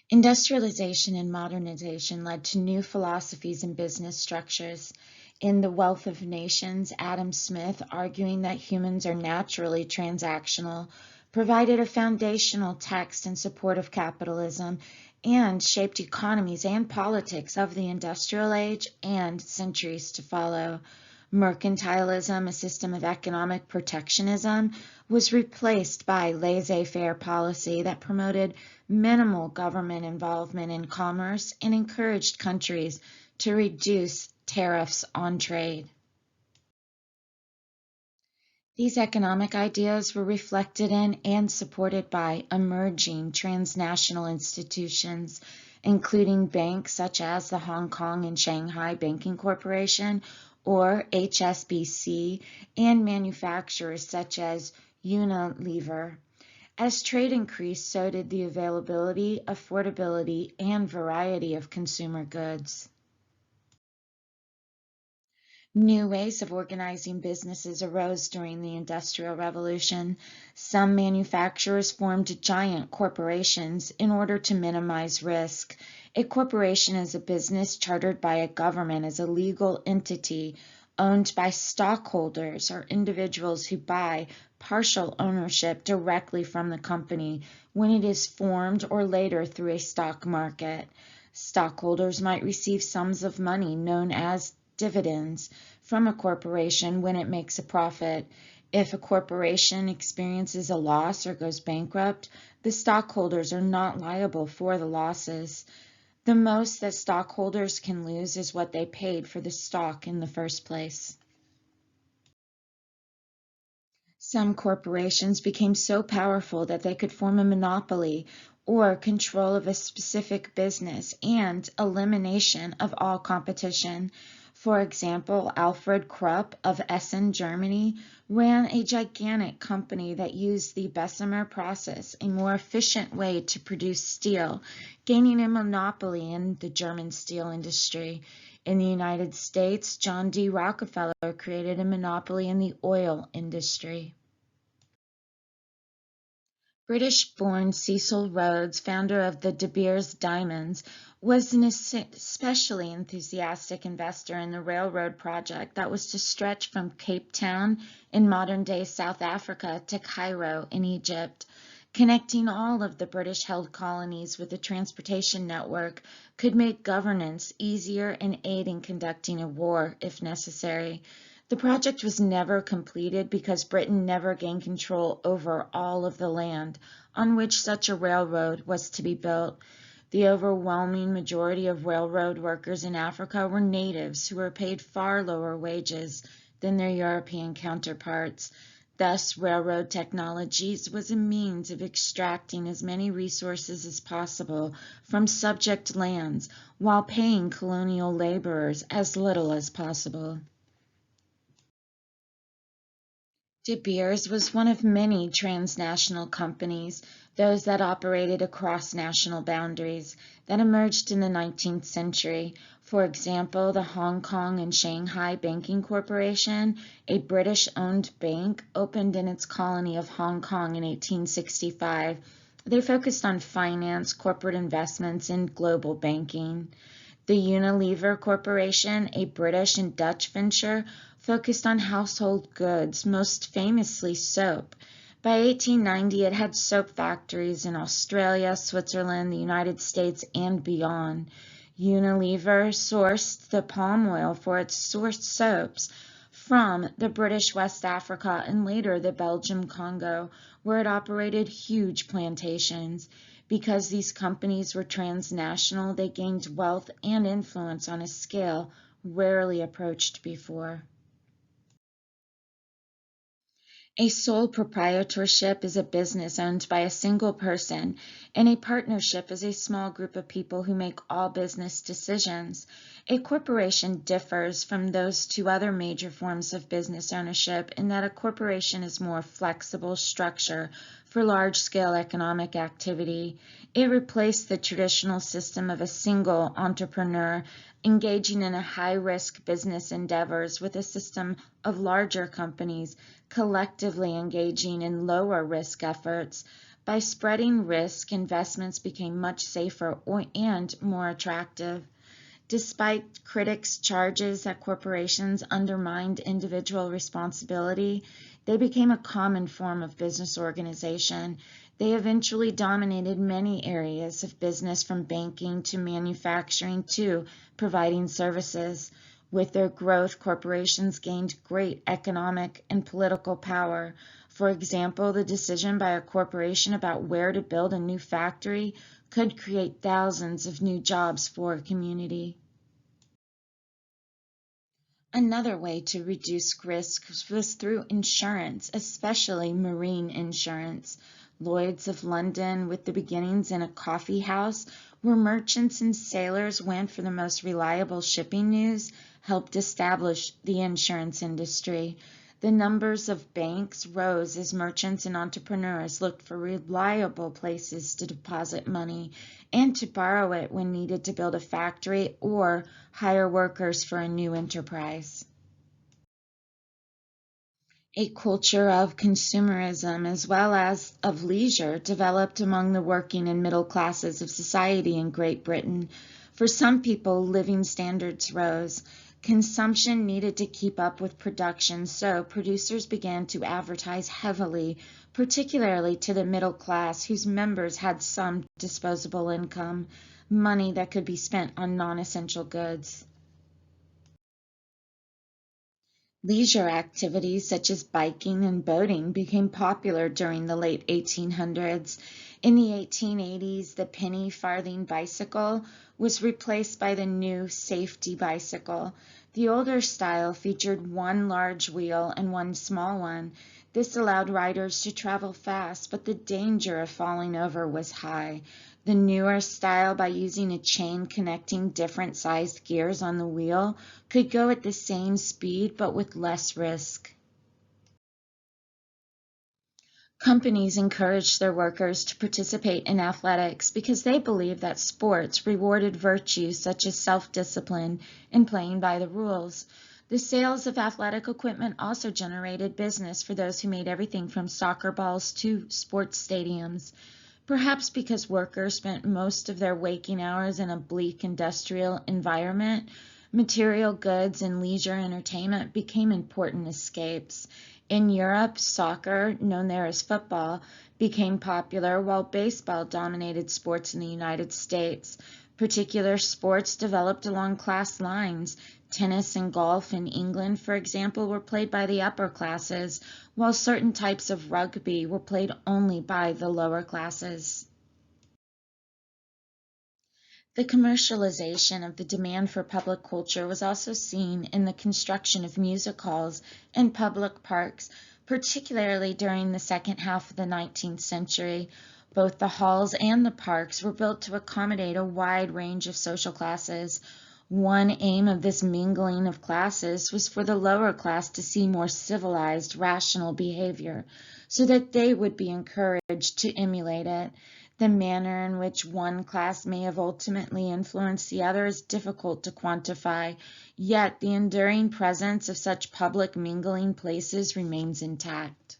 Industrialization and modernization led to new philosophies and business structures. In The Wealth of Nations, Adam Smith, arguing that humans are naturally transactional, provided a foundational text in support of capitalism and shaped economies and politics of the industrial age and centuries to follow. Mercantilism, a system of economic protectionism, was replaced by laissez-faire policy that promoted minimal government involvement in commerce and encouraged countries to reduce tariffs on trade. These economic ideas were reflected in and supported by emerging transnational institutions, including banks such as the Hong Kong and Shanghai Banking Corporation, or HSBC, and manufacturers such as Unilever. As trade increased, so did the availability, affordability, and variety of consumer goods. New ways of organizing businesses arose during the Industrial Revolution. Some manufacturers formed giant corporations in order to minimize risk. A corporation is a business chartered by a government as a legal entity owned by stockholders or individuals who buy partial ownership directly from the company when it is formed or later through a stock market. Stockholders might receive sums of money known as dividends from a corporation when it makes a profit. If a corporation experiences a loss or goes bankrupt, the stockholders are not liable for the losses. The most that stockholders can lose is what they paid for the stock in the first place. Some corporations became so powerful that they could form a monopoly or control of a specific business and elimination of all competition. For example, Alfred Krupp of Essen, Germany, ran a gigantic company that used the Bessemer process, a more efficient way to produce steel, gaining a monopoly in the German steel industry. In the United States, John D. Rockefeller created a monopoly in the oil industry. British-born Cecil Rhodes, founder of the De Beers Diamonds, was an especially enthusiastic investor in the railroad project that was to stretch from Cape Town in modern-day South Africa to Cairo in Egypt. Connecting all of the British-held colonies with a transportation network could make governance easier and aid in conducting a war if necessary. The project was never completed because Britain never gained control over all of the land on which such a railroad was to be built. The overwhelming majority of railroad workers in Africa were natives who were paid far lower wages than their European counterparts. Thus, railroad technologies was a means of extracting as many resources as possible from subject lands while paying colonial laborers as little as possible. De Beers was one of many transnational companies, those that operated across national boundaries, that emerged in the 19th century. For example, the Hong Kong and Shanghai Banking Corporation, a British-owned bank, opened in its colony of Hong Kong in 1865. They focused on finance, corporate investments, and global banking. The Unilever Corporation, a British and Dutch venture, focused on household goods, most famously soap. By 1890, it had soap factories in Australia, Switzerland, the United States, and beyond. Unilever sourced the palm oil for its sourced soaps from the British West Africa and later the Belgian Congo, where it operated huge plantations. Because these companies were transnational, they gained wealth and influence on a scale rarely approached before. A sole proprietorship is a business owned by a single person, and a partnership is a small group of people who make all business decisions. A corporation differs from those two other major forms of business ownership in that a corporation is a more flexible structure for large-scale economic activity. It replaced the traditional system of a single entrepreneur engaging in a high-risk business endeavors with a system of larger companies collectively engaging in lower risk efforts. By spreading risk, investments became much safer and more attractive. Despite critics' charges that corporations undermined individual responsibility, they became a common form of business organization. They eventually dominated many areas of business, from banking to manufacturing to providing services. With their growth, corporations gained great economic and political power. For example, the decision by a corporation about where to build a new factory could create thousands of new jobs for a community. Another way to reduce risk was through insurance, especially marine insurance. Lloyd's of London, with the beginnings in a coffee house where merchants and sailors went for the most reliable shipping news, helped establish the insurance industry. The numbers of banks rose as merchants and entrepreneurs looked for reliable places to deposit money and to borrow it when needed to build a factory or hire workers for a new enterprise. A culture of consumerism as well as of leisure developed among the working and middle classes of society in Great Britain. For some people, living standards rose. Consumption needed to keep up with production, so producers began to advertise heavily, particularly to the middle class, whose members had some disposable income, money that could be spent on non-essential goods. Leisure activities such as biking and boating became popular during the late 1800s. In the 1880s, the penny farthing bicycle was replaced by the new safety bicycle. The older style featured one large wheel and one small one. This allowed riders to travel fast, but the danger of falling over was high. The newer style, by using a chain connecting different sized gears on the wheel, could go at the same speed but with less risk. Companies encouraged their workers to participate in athletics because they believed that sports rewarded virtues such as self-discipline and playing by the rules. The sales of athletic equipment also generated business for those who made everything from soccer balls to sports stadiums. Perhaps because workers spent most of their waking hours in a bleak industrial environment, material goods and leisure entertainment became important escapes. In Europe, soccer, known there as football, became popular, while baseball dominated sports in the United States. Particular sports developed along class lines. Tennis and golf in England, for example, were played by the upper classes, while certain types of rugby were played only by the lower classes. The commercialization of the demand for public culture was also seen in the construction of music halls and public parks, particularly during the second half of the 19th century. Both the halls and the parks were built to accommodate a wide range of social classes. One aim of this mingling of classes was for the lower class to see more civilized, rational behavior, so that they would be encouraged to emulate it. The manner in which one class may have ultimately influenced the other is difficult to quantify, yet the enduring presence of such public mingling places remains intact.